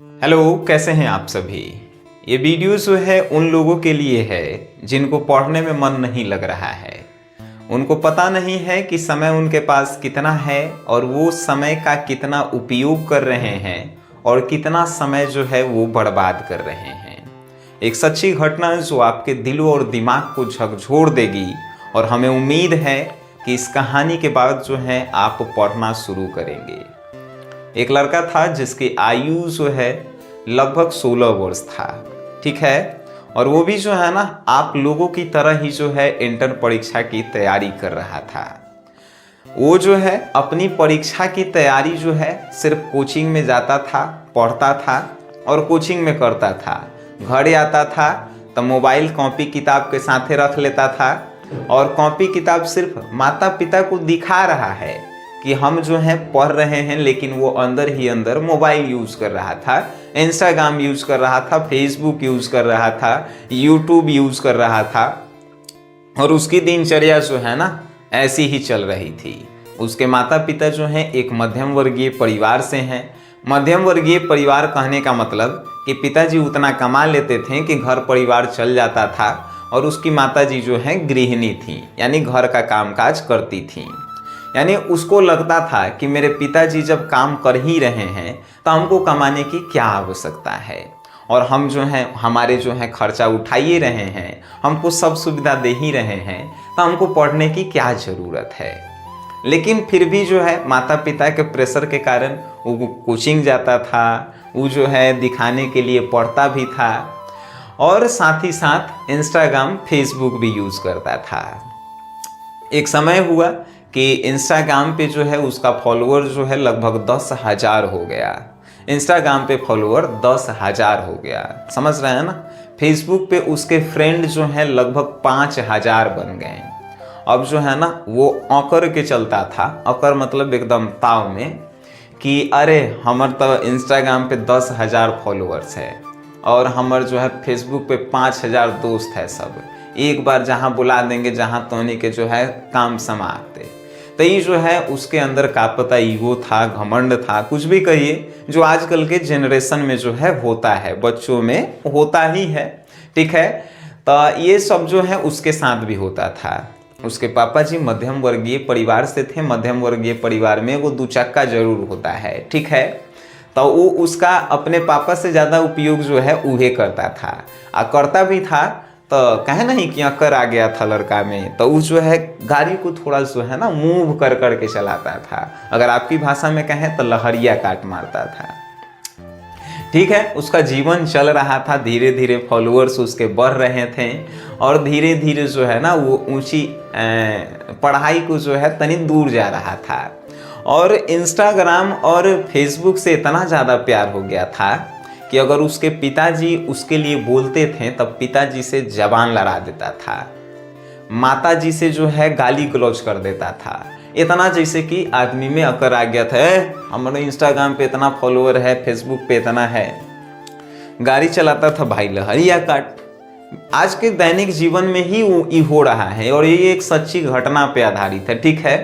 Hello, कैसे हैं आप सभी। ये वीडियो जो है उन लोगों के लिए है जिनको पढ़ने में मन नहीं लग रहा है। उनको पता नहीं है कि समय उनके पास कितना है और वो समय का कितना उपयोग कर रहे हैं और कितना समय जो है वो बर्बाद कर रहे हैं। एक सच्ची घटना जो आपके दिल और दिमाग को झकझोर देगी और हमें उम्मीद है कि इस कहानी के बाद जो है आप पढ़ना शुरू करेंगे। एक लड़का था जिसकी आयु जो है लगभग 16 वर्ष था, ठीक है। और वो भी जो है ना आप लोगों की तरह ही जो है इंटर परीक्षा की तैयारी कर रहा था। वो जो है अपनी परीक्षा की तैयारी जो है सिर्फ कोचिंग में जाता था, पढ़ता था और कोचिंग में करता था। घर आता था तो मोबाइल कॉपी किताब के साथ रख लेता था और कॉपी किताब सिर्फ माता पिता को दिखा रहा है कि हम जो हैं पढ़ रहे हैं, लेकिन वो अंदर ही अंदर मोबाइल यूज कर रहा था, इंस्टाग्राम यूज कर रहा था, फेसबुक यूज कर रहा था, यूट्यूब यूज कर रहा था। और उसकी दिनचर्या जो है ना ऐसी ही चल रही थी। उसके माता पिता जो हैं एक मध्यम वर्गीय परिवार से हैं। मध्यम वर्गीय परिवार कहने का मतलब कि पिताजी उतना कमा लेते थे कि घर परिवार चल जाता था और उसकी माताजी जो है गृहिणी थी, यानी घर का कामकाज करती थी। यानी उसको लगता था कि मेरे पिताजी जब काम कर ही रहे हैं तो हमको कमाने की क्या आवश्यकता है, और हम जो हैं हमारे जो है खर्चा उठा ही रहे हैं, हमको सब सुविधा दे ही रहे हैं, तो हमको पढ़ने की क्या ज़रूरत है। लेकिन फिर भी जो है माता पिता के प्रेशर के कारण वो कोचिंग जाता था, वो जो है दिखाने के लिए पढ़ता भी था और साथ ही साथ इंस्टाग्राम फेसबुक भी यूज़ करता था। एक समय हुआ कि इंस्टाग्राम पे जो है उसका फॉलोअर जो है लगभग 10,000 हो गया। इंस्टाग्राम पे फॉलोअर 10,000 हो गया, समझ रहे हैं ना। फेसबुक पे उसके फ्रेंड जो है लगभग 5,000 बन गए। अब जो है ना वो औकर के चलता था, औकर मतलब एकदम ताव में कि अरे हमर तो इंस्टाग्राम पे 10,000 फॉलोअर्स है और हमर जो है फेसबुक पे 5,000 दोस्त है। सब एक बार जहाँ बुला देंगे जहाँ तोनी के जो है काम समाते। तो ये जो है उसके अंदर का पता ईगो था, घमंड था, कुछ भी कहिए, जो आजकल के जनरेशन में जो है होता है, बच्चों में होता ही है, ठीक है। तो ये सब जो है उसके साथ भी होता था। उसके पापा जी मध्यम वर्गीय परिवार से थे। मध्यम वर्गीय परिवार में वो 2 चक्का जरूर होता है, ठीक है। तो वो उसका अपने पापा से ज़्यादा उपयोग जो है उहे करता था, और करता भी था। तो कहे नहीं कि अक्कर आ गया था लड़का में, तो उस जो है गाड़ी को थोड़ा जो है ना मूव कर कर के चलाता था। अगर आपकी भाषा में कहें तो लहरिया काट मारता था, ठीक है। उसका जीवन चल रहा था, धीरे धीरे फॉलोअर्स उसके बढ़ रहे थे और धीरे धीरे जो है ना वो ऊंची पढ़ाई को जो है तनी दूर जा रहा था। और इंस्टाग्राम और फेसबुक से इतना ज़्यादा प्यार हो गया था कि अगर उसके पिताजी उसके लिए बोलते थे तब पिताजी से जबान लड़ा देता था, माताजी से जो है गाली गलौज कर देता था। इतना जैसे कि आदमी में अकड़ आ गया था, हमारे इंस्टाग्राम पे इतना फॉलोअर है, फेसबुक पे इतना है। गाड़ी चलाता था भाई लहरिया काट। आज के दैनिक जीवन में ही ये हो रहा है और ये एक सच्ची घटना पे आधारित है, ठीक है।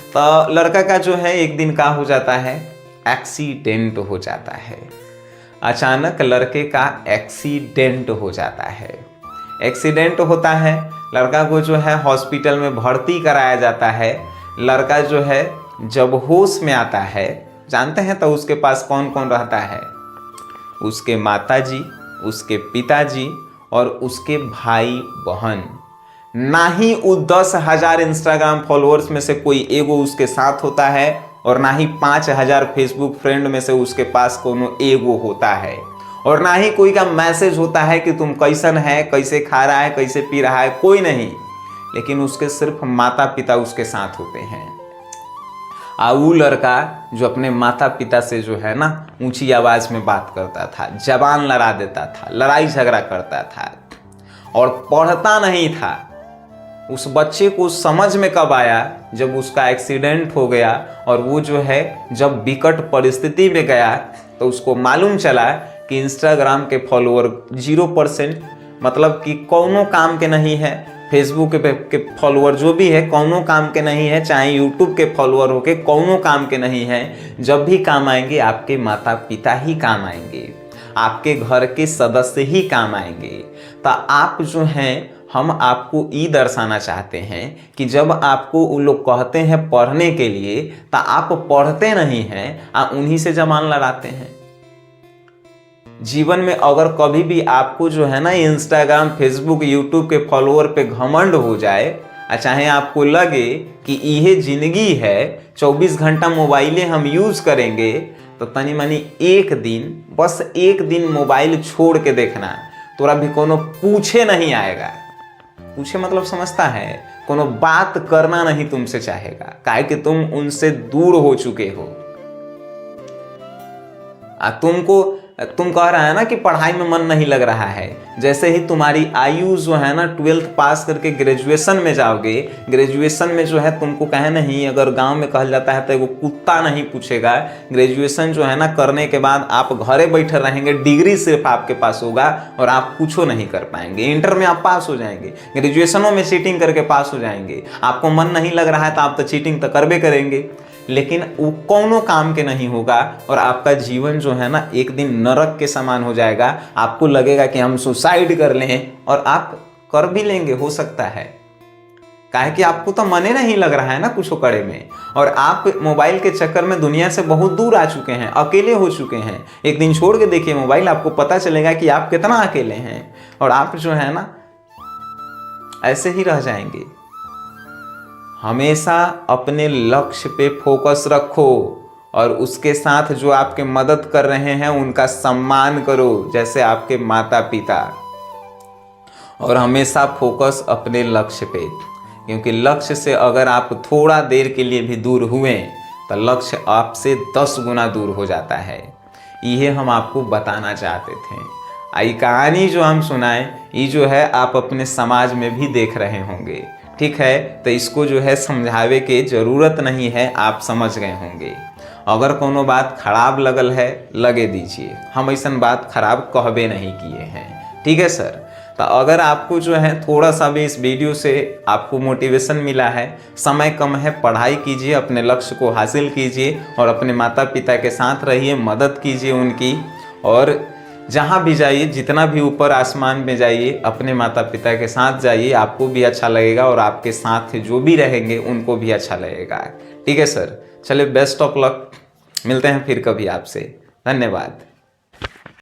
तो लड़का का जो है एक दिन का हो जाता है, एक्सीडेंट हो जाता है। अचानक लड़के का एक्सीडेंट हो जाता है। एक्सीडेंट होता है, लड़का को जो है हॉस्पिटल में भर्ती कराया जाता है। लड़का जो है जब होश में आता है, जानते हैं तो उसके पास कौन कौन रहता है? उसके माताजी, उसके पिताजी और उसके भाई बहन। ना ही वो 10,000 इंस्टाग्राम फॉलोअर्स में से कोई एगो उसके साथ होता है और ना ही 5,000 फेसबुक फ्रेंड में से उसके पास कोनो एगो होता है, और ना ही कोई का मैसेज होता है कि तुम कैसन है, कैसे खा रहा है, कैसे पी रहा है, कोई नहीं। लेकिन उसके सिर्फ माता पिता उसके साथ होते हैं। वो लड़का जो अपने माता पिता से जो है ना ऊंची आवाज में बात करता था, जबान लड़ा देता था, लड़ाई झगड़ा करता था और पढ़ता नहीं था। उस बच्चे को समझ में कब आया? जब उसका एक्सीडेंट हो गया और वो जो है जब विकट परिस्थिति में गया तो उसको मालूम चला कि इंस्टाग्राम के फॉलोअर 0%, मतलब कि कोनो काम के नहीं है। फेसबुक के फॉलोअर जो भी है कौनों काम के नहीं है, चाहे यूट्यूब के फॉलोअर हो के कौनों काम के नहीं है। जब भी काम आएंगे आपके माता पिता ही काम आएंगे, आपके घर के सदस्य ही काम आएंगे। तो आप जो हैं, हम आपको ये दर्शाना चाहते हैं कि जब आपको वो लोग कहते हैं पढ़ने के लिए तो आप पढ़ते नहीं हैं, आप उन्हीं से जबान लड़ाते हैं। जीवन में अगर कभी भी आपको जो है ना इंस्टाग्राम, फेसबुक, यूट्यूब के फॉलोअर पे घमंड हो जाए, चाहे आपको लगे कि यह जिंदगी है, 24 घंटा मोबाइलें हम यूज करेंगे, तो तनी मनी एक दिन, बस एक दिन मोबाइल छोड़ के देखना, तोरा भी कोनो पूछे नहीं आएगा। पूछे मतलब समझता है, कोनो बात करना नहीं तुमसे चाहेगा, काहे कि तुम उनसे दूर हो चुके हो। तुम कह रहा है ना कि पढ़ाई में मन नहीं लग रहा है, जैसे ही तुम्हारी आयु जो है ना 12th पास करके ग्रेजुएशन में जाओगे, ग्रेजुएशन में जो है तुमको कहे नहीं, अगर गांव में कहल जाता है तो वो कुत्ता नहीं पूछेगा। ग्रेजुएशन जो है ना करने के बाद आप घरे बैठे रहेंगे, डिग्री सिर्फ आपके पास होगा और आप कुछ नहीं कर पाएंगे। इंटर में आप पास हो जाएंगे, ग्रेजुएशनों में चीटिंग करके पास हो जाएंगे। आपको मन नहीं लग रहा है तो आप तो चीटिंग तो करबे करेंगे, लेकिन वो कौनों काम के नहीं होगा और आपका जीवन जो है ना एक दिन नरक के समान हो जाएगा। आपको लगेगा कि हम सुसाइड कर लें, और आप कर भी लेंगे, हो सकता है, काहे कि आपको तो मने नहीं लग रहा है ना कुछ करे में, और आप मोबाइल के चक्कर में दुनिया से बहुत दूर आ चुके हैं, अकेले हो चुके हैं। एक दिन छोड़ के देखिए मोबाइल, आपको पता चलेगा कि आप कितना अकेले हैं, और आप जो है ना ऐसे ही रह जाएंगे। हमेशा अपने लक्ष्य पे फोकस रखो और उसके साथ जो आपके मदद कर रहे हैं उनका सम्मान करो, जैसे आपके माता पिता। और हमेशा फोकस अपने लक्ष्य पे, क्योंकि लक्ष्य से अगर आप थोड़ा देर के लिए भी दूर हुए तो लक्ष्य आपसे 10 गुना दूर हो जाता है। ये हम आपको बताना चाहते थे। आई कहानी जो हम सुनाएं, ये जो है आप अपने समाज में भी देख रहे होंगे, ठीक है, तो इसको जो है समझावे के जरूरत नहीं है, आप समझ गए होंगे। अगर कोनो बात खराब लगल है, लगे दीजिए, हम ऐसा बात खराब कहबे नहीं किए हैं, ठीक है सर। तो अगर आपको जो है थोड़ा सा भी इस वीडियो से आपको मोटिवेशन मिला है, समय कम है, पढ़ाई कीजिए, अपने लक्ष्य को हासिल कीजिए और अपने माता पिता के साथ रहिए, मदद कीजिए उनकी, और जहाँ भी जाइए, जितना भी ऊपर आसमान में जाइए, अपने माता पिता के साथ जाइए, आपको भी अच्छा लगेगा और आपके साथ जो भी रहेंगे उनको भी अच्छा लगेगा, ठीक है सर। चलिए, बेस्ट ऑफ लक, मिलते हैं फिर कभी आपसे, धन्यवाद।